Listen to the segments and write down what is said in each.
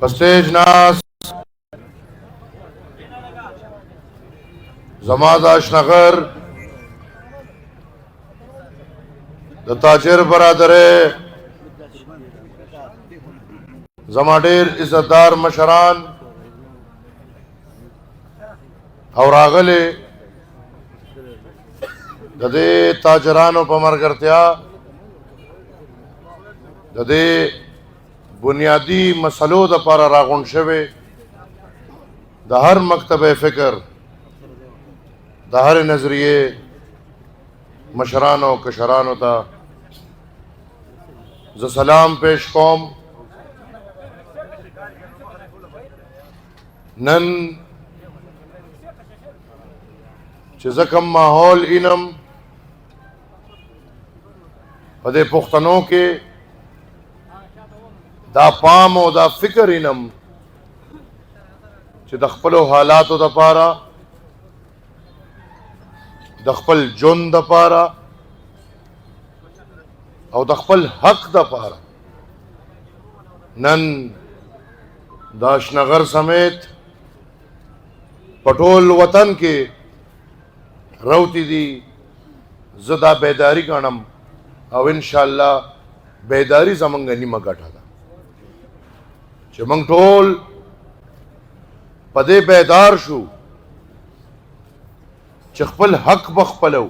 स्टेज नास जमादाश नगर द ताजिर बरादरे जमाडेर इज्जतदार मशरान और आगले ददे ताजरानो पमरगरत्या ददे बुनियादी मसलो द पारा रागुन शवे द हर मकतब फिक्र द हर नजरिए मशरानो कशरानो ता ज सलाम पेश कौम नन चकम माहौल इनम पदे पुख्तनों के दा पाम और दा फिक्र इनम च दखपलो हालात द पारा दखपल जुन द पारा और दखपल हक द पारा नन दाशनगर समेत पटोल वतन के रौती दी ज़दा बेदारी गणम और इंशाअल्लाह बेदारी जमंगनी मगटा था चमंग टोल पदे बेदार शू चखपल हक बखपलो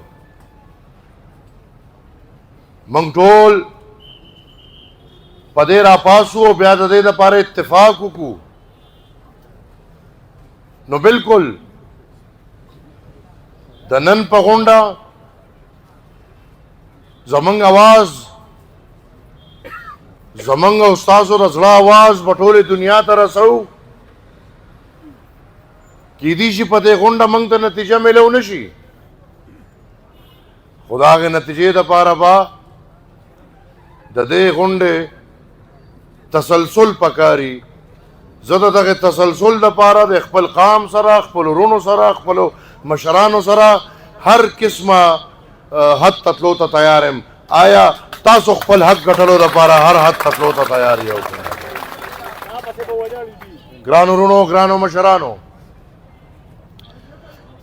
मंगटोल पदे रापासू और ब्याद दे द पारे इत्तेफाक को नो बिल्कुल दनन पगोंडा जमंग आवाज जमंग उस्ताज और अजला आवाज बटोरे दुनिया तरसौ कीदीशी पते गोंडा मंग तो नतीजा मिले नशी खुदा के नतीजे द पारा बा ददे गोंडे तसलसल पकारी ज़दा तक तसलसल द पारा दे खपल काम सरा खपल रोनो सरा खपल मशरानो सरा हर किस्म हद ततलो ता तैयार है आया तासो खपल हक गठलो द पारा हर हद ततलो ता तैयार है ग्रानो रोनो ग्रानो मशरानो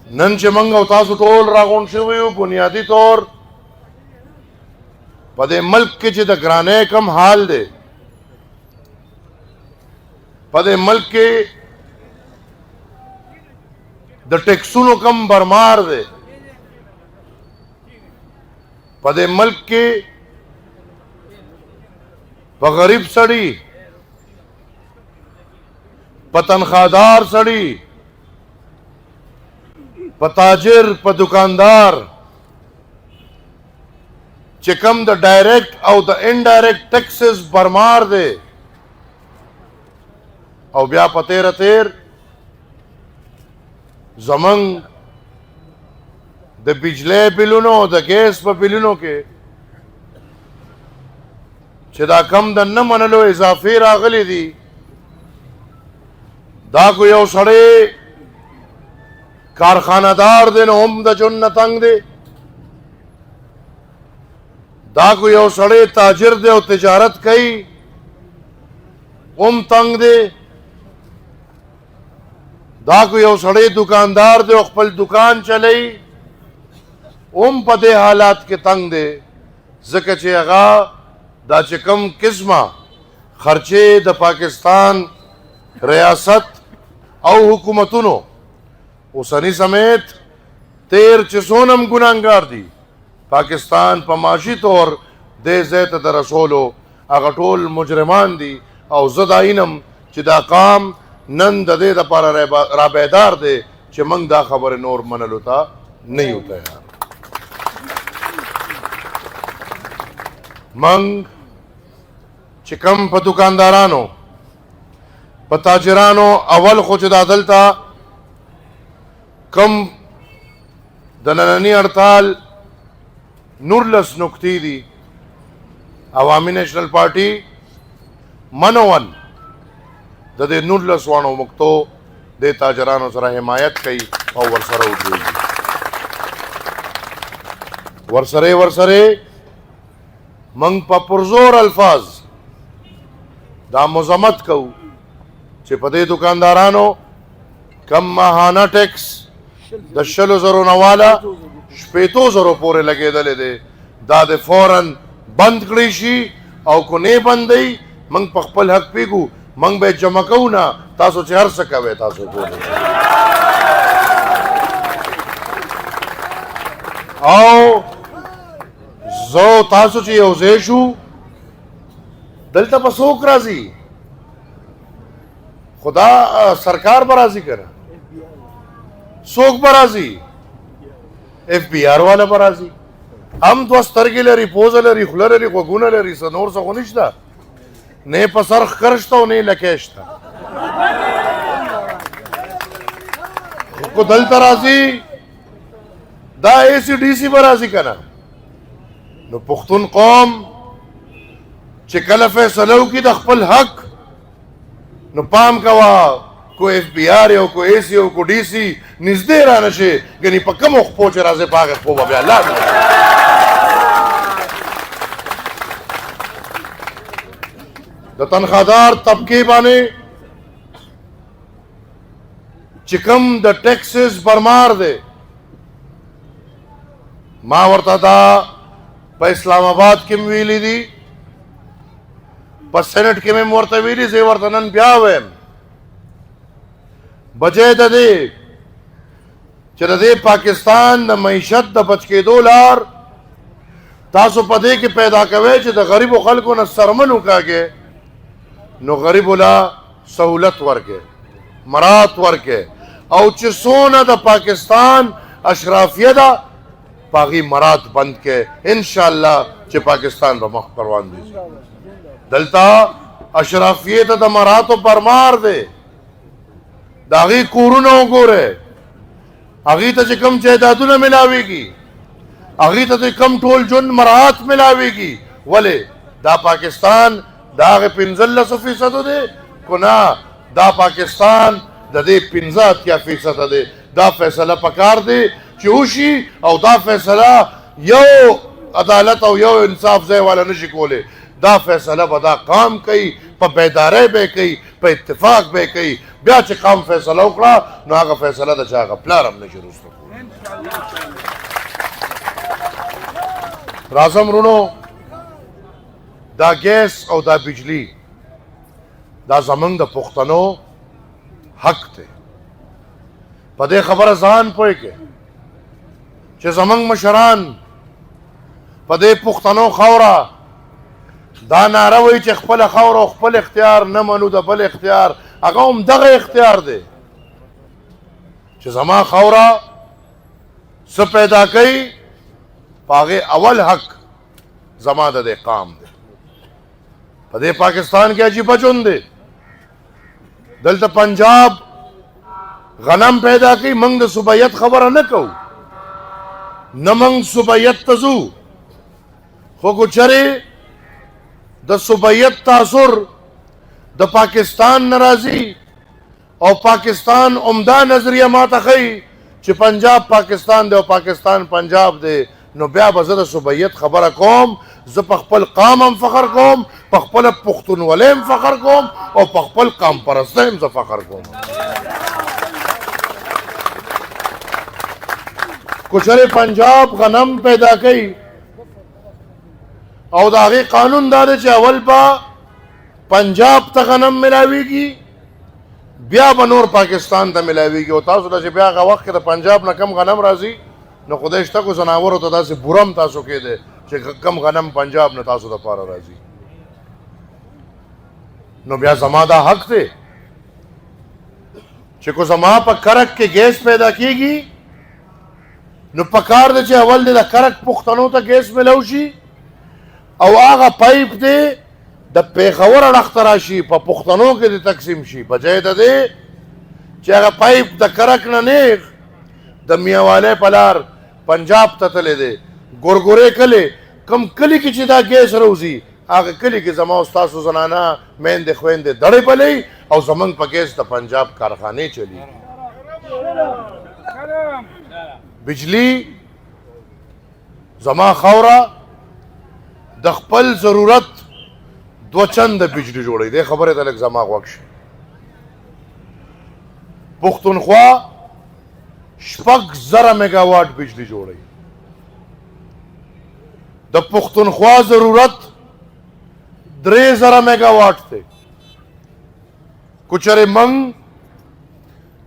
नंच मंगो तासो टोल रागोन शुवे बुनियादी तौर पदे मुल्क के द ग्राने कम हाल दे पदे मुल्क के द टेक्सुनो कम बरमार दे पदे मुल्क के बगरीब सड़ी पतनखादार सड़ी पताजिर प दुकानदार चिकम द डायरेक्ट और द इनडायरेक्ट टैक्सेस बरमार दे और ब्या पतेर तेर जमंग द बिजले बिलुनो द गैस प बिलुनो के चिदा कम द न मनलो इजाफे रागली दी दा को यो सड़े कारखानादार दे ओम द जुन न तंग दे दा को यो सड़े ताजिर दे और तिजारत कई ओम तंग दे दा को यो सड़े दुकानदार दे खपल दुकान चलई ओम पदे हालात के तंग दे ज़के चे अगा दा चिकम किस्मा खर्चे द पाकिस्तान रियासत और हुकूमतुनो उसनी समेत तेर चिसोनम गुनाहगार दी पाकिस्तान पमाशी तौर दे जैत द रसोलो अगटोल मुजरमान दी और ज़दाइनम चिदा काम नन दे द पारा राबेदार दे चिमंग दा खबर नोर मनल होता नहीं होता यार मंग चिकम प दुकानदारानो पताजिरानो अवल खुचदा दलता कम दननी हड़ताल नुरलस नुक्ती दी अवामी नेशनल पार्टी मनोवन दे नुरलस वाणो मुक्तो दे ताजरानो सरा हिमायत कई और वरसरा उठी वरसरे वरसरे मंग पुरजोर अल्फाज दा मजम्मत कहू چې په دې دکاندارانو کم ماهانه ټیکس د 100,000 نه والا 15,000 پورې لګېدلی دی دا د فوراً بند کړی شي او کو نه بندوي موږ په خپل حق پیږو موږ به جمع کوو نه تاسو چې هر څه کوئ تاسو کوئ او زه تاسو چې یو ځای شو دلته به څوک راځي خدا سرکار به راځي که نه څوک به راځي FBR والا به راځي هم دوه سترګې لري پوزه لري خوله لري غوږونه لري څه نور څه خو نشته نه په سر ښکر شته او نه لکۍ شته خو دلته راځي دا ACDC به راځي که نه نو پښتون قوم چې کله فیصله وکړي د خپل حق نو پام کوه کو FBR او کو AC او کو DC نږدې را نه شي ګنې په کومو خپو چې راځي په هغې خپو به بیا لاړ د تنخوادار طبقې باندې چې کوم د ټیکسز برمار دی ما ورته دا په اسلام آباد کې مې ویلي دي په سینټ کې مې ورته ویلي زه ورته نن بیا وایم بجې د دې چې د دې پاکستان د معیشت د بچ کېدو لار تاسو په دې کې پیدا کوئ چې د غریبو خلکو نه سرمن وکاږئ نو غریبو لا سہولت ورکې مرات ورکې او چې څونه د پاکستان اشرافیه ده پاغي مرات بند کې انشاءالله چې پاکستان به مخ پروان دي دلته اشرافیه ته د مراتو پرمار دی د هغې کورونه وګورئ هغې ته چې کوم جایدادونه ملاویږي هغې ته چې کوم ټول ژوند مرات ملاویږي ولې دا پاکستان دا هغې 15% دی کو نه دا پاکستان د دې 15% دی دا فیصله پکار دی چې وشي او دا فیصله یو عدالت او یو انصاف ځای والا نشي کولی دا فیصله به دا قام کوي په بیدارۍ به کوي په اتفاق به کوي بیا چې قام فیصله وکړه نو هغه فیصله د چا هغه پلار هم نشي رسته کولی راځم وروڼو دا ګیس او دا بجلی دا زمونږ د پښتنو حق دی په دې خبره ځان پوه کې چې زمونږ مشران په دې پښتنو خاوره دا ناره وایي چې خپله خاوره او خپل اختیار نه منو د بل اختیار هغه هم دغه اختیار دی چې زما خاوره څه پیدا کوي په هغې اول حق زما د دې قام دی په دې پاکستان کې عجیبه ژوند دی دلته پنجاب غنم پیدا کوي موږ د صوبیت خبره نه کوو نه موږ صوبیت ته ځو خو که چېرې د صوبیت تاثر د پاکستان نه راځي او پاکستان عمده نظریه ماته ښیي چې پنجاب پاکستان دی او پاکستان پنجاب دی نو بیا به زه د صوبیت خبره کوم زه په خپل قام هم فخر کوم په خپله پښتونولۍ هم فخر کوم او په خپل قام پرستۍ هم زه فخر کوم که چېرې پنجاب غنم پیدا کوي او د هغې قانون دا دی چې اول به پنجاب ته غنم ملاویږي بیا به نور پاکستان ته ملاویږي او تاسو ته چې بیا هغه وخت کې د پنجاب نه کم غنم راځي نو خدای شته کو ځناورو ته داسې بورم تاسو کې دی چې کم غنم پنجاب نه تاسو دپاره راځي نو بیا زما دا حق دی چې کو زما په کرک کې ګیس پیدا کېږي نو پکار دی چې اول دی د کرک پښتنو ته ګیس ملو شي او هغه پایپ دی د پیښور اړخ ته راشي په پښتنو کې دی تقسیم شي بجای د دې چې هغه پایپ د کرک نه نیغ د میاوالی په لار پنجاب ته تللی دی ګورګورې کلي کم کلي کې چې دا ګیس روځي هغه کلي کې زما او ستاسو زنانه میندې خویندې دړې بلئ او زمونږ په ګیس د پنجاب کارخانې چلیږي بجلی زما خاوره د خپل ضرورت دو چند بجلی جوړوي دې خبرې ته لږ زما غوږ شي پښتونخوا 6,000 میگاواټ بجلی جوړوي. د پښتونخوا ضرورت 3,000 میگاواټ دی. کچره منګ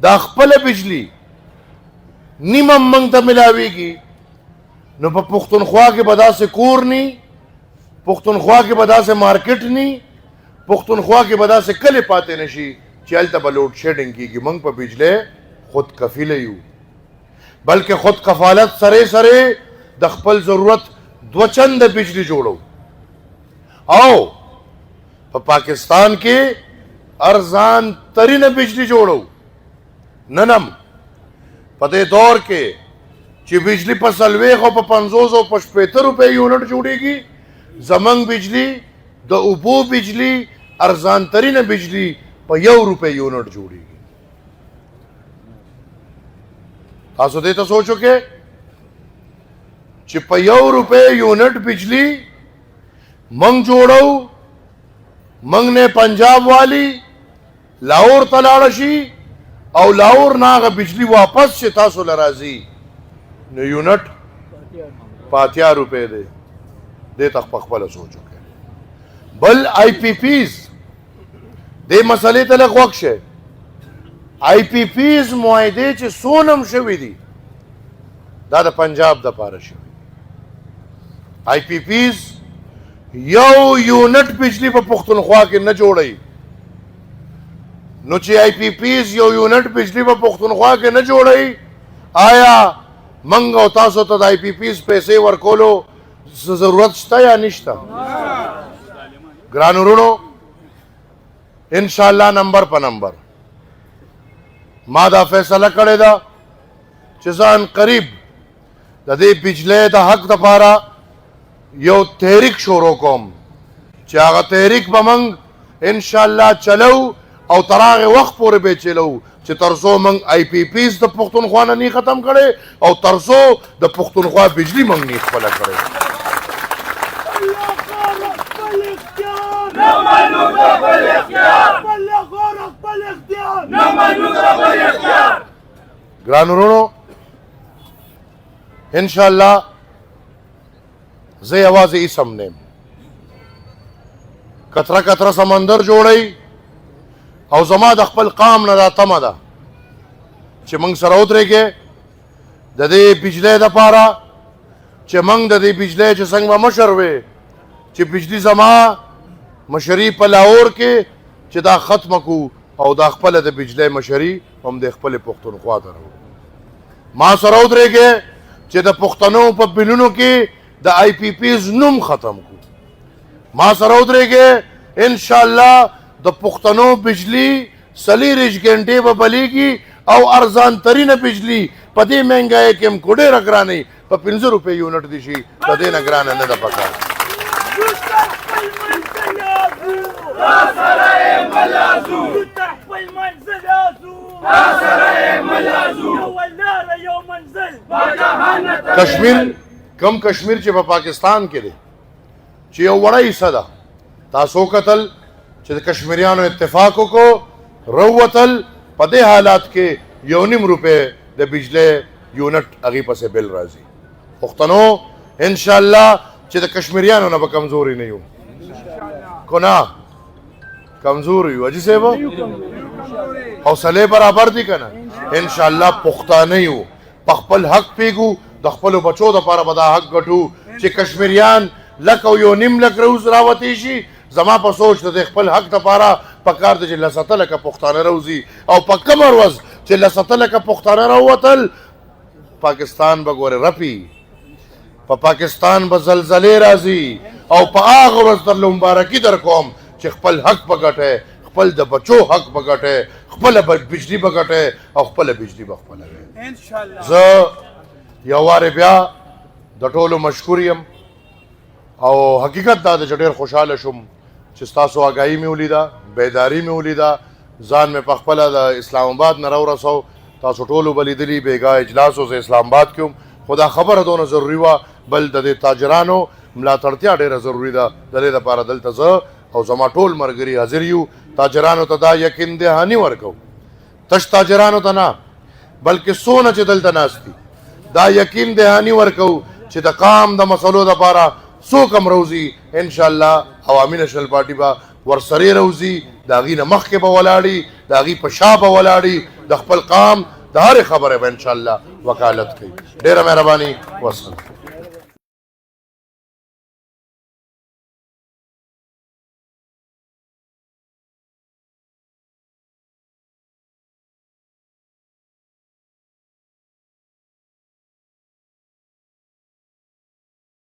دا خپل بجلی نیمه منګ ته ملاویږي نو په پښتونخوا کې به داسې کور نی، پښتونخوا کې به داسې مارکیټ نی، پښتونخوا کې به داسې کلي پاتې نشي چې هلته به لوډ شیډنګ کېږي. موږ په بجلی خود کفیله یو، بلکې خود کفالت سره سره د خپل ضرورت 2 چنده بجلی جوړو. او په پاکستان کې ارزان ترینه بجلی جوړو. ننم په دې دور کې چې بجلی په 40 او په 50 او په 70 روپے یونټ جوړیږي، زمنګ بجلی د اوبو بجلی ارزان ترینه بجلی په 1 روپے یونټ جوړیږي. تاسو دې ته سوچو کې چې په 1 روپے یونټ بجلی منګ جوړو، منګ نه پنجاب والی لاهور ته لاړ شي او لاهور ناغه بجلی واپس شي تاسو لرازي نو یونټ 80 روپے دی. دې تخ په خپل سوچو کې بل آی پی پیز دې مسلې ته لږ وخت شه. آی پی پیز معاهده چې سونم شوي دي دا د پنجاب د پاره شوي. آی پی پیز یو یونټ بجلی په پښتونخوا کې نه جوړي. نو چې آی پی پیز یو یونټ بجلی په پښتونخوا کې نه جوړي، آیا منګ او تاسو ته د آی پی پیز پیسې ورکولو ضرورت شته یا نشته؟ ګران ورونو ان شاء الله نمبر په نمبر ما دا فیصله کړې ده چې ځان قریب د دې بجلی د حق دپاره یو تحریک شروع کوم چې هغه تحریک به موږ ان شاء الله چلو او تر هغه وخت پورې به چلو چې تر څو موږ آی پی پیز د پښتونخوا نه ختم کړي او تر څو د پښتونخوا بجلی موږ نه خپله کړي. ګران ورونو ان شاء الله زه یوازې اسم نیم کتره کتره سمندر جوړی او زما د خپل قام نه دا تمه ده چې موږ سره ودرېږې د دې بجلی دپاره چې موږ د دې بجلی چې څنګه به مشر وې چې بجلی زما مشري په لاهور کې چې دا ختمه کو او دا خپله د بجلی مشري هم د خپلې پښتونخوا ته راوړو. ما سره ودرېږې چې د پښتنو په بلونو کې د آی پی پیز نوم ختم کو. ما سره ودرېږې ان شاء الله د پښتنو بجلی 40 غنټې به بلیږي او ارزان ترینه بجلی په دې مهنګای کې هم کو ډېره ګرانې په 15 روپے یونټ دي شي د دې نه ګرانه نه ده پکار. کشمیر کم کشمیر چې په پاکستان کې دی چې یو وړه حصه ده، تاسو کتل چې د کشمیریانو اتفاق وکړو روتل په دې حالات کې 1.5 روپے د بجلی یونټ هغې پسې بل راځي. پښتنو ان شاء الله چې د کشمیریانو نه به کمزوري نه یو کو نه کمزور یو. اجي صاحب حوصله برابر دي که نه؟ ان شاء الله پښتانه یو په خپل حق پیږو د خپلو بچو دپاره به دا حق ګټو چې کشمیریان لک او 1.5 لک روز راوتی شي. زما په سوچ د خپل حق دپاره پکار دی چې لسته لکه پښتانه روزي او په کومه ورځ چې لسته لکه پښتانه راوتل پاکستان به ګورې رپي، په پاکستان به زلزلې راځي او په هغه ورځ درله مبارکي در کوم چې خپل حق به ګټئ، خپل د بچو حق به ګټئ، خپله بجلی به ګټئ او خپله بجلی به خپله وي. زه یو وارې بیا د ټولو مشکور یم او حقیقت دا ده چې ډېر خوشحاله شوم چې ستاسو آګاهي مې ولیده، بیداري مې ولیده، ځان مې په خپله د اسلام آباد نه راورسو. تاسو ټولو به لیدلي بېګا اجلاس و زه اسلام آباد کې وم، خو دا خبره دونه ضروري وه، بل د دې تاجرانو ملاتړتیا ډېره ضروري ده. د دې دپاره دلته زه او زما ټول ملګري حاضر یو. تاجرانو ته دا یقین دهاني ورکوو تش تاجرانو ته نه بلکې څونه چې دلته ناست دي دا یقین دهاني ورکو چې د قام د مسلو دپاره څوک هم روزي انشاءالله عوامي نشنل پارټي به ورسره روزي د هغې نه مخکې به ولاړي د هغې په شا به ولاړي د خپل قام د هرې خبرې به انشاءالله وکالت کوي. ډېره مهرباني. وسلام.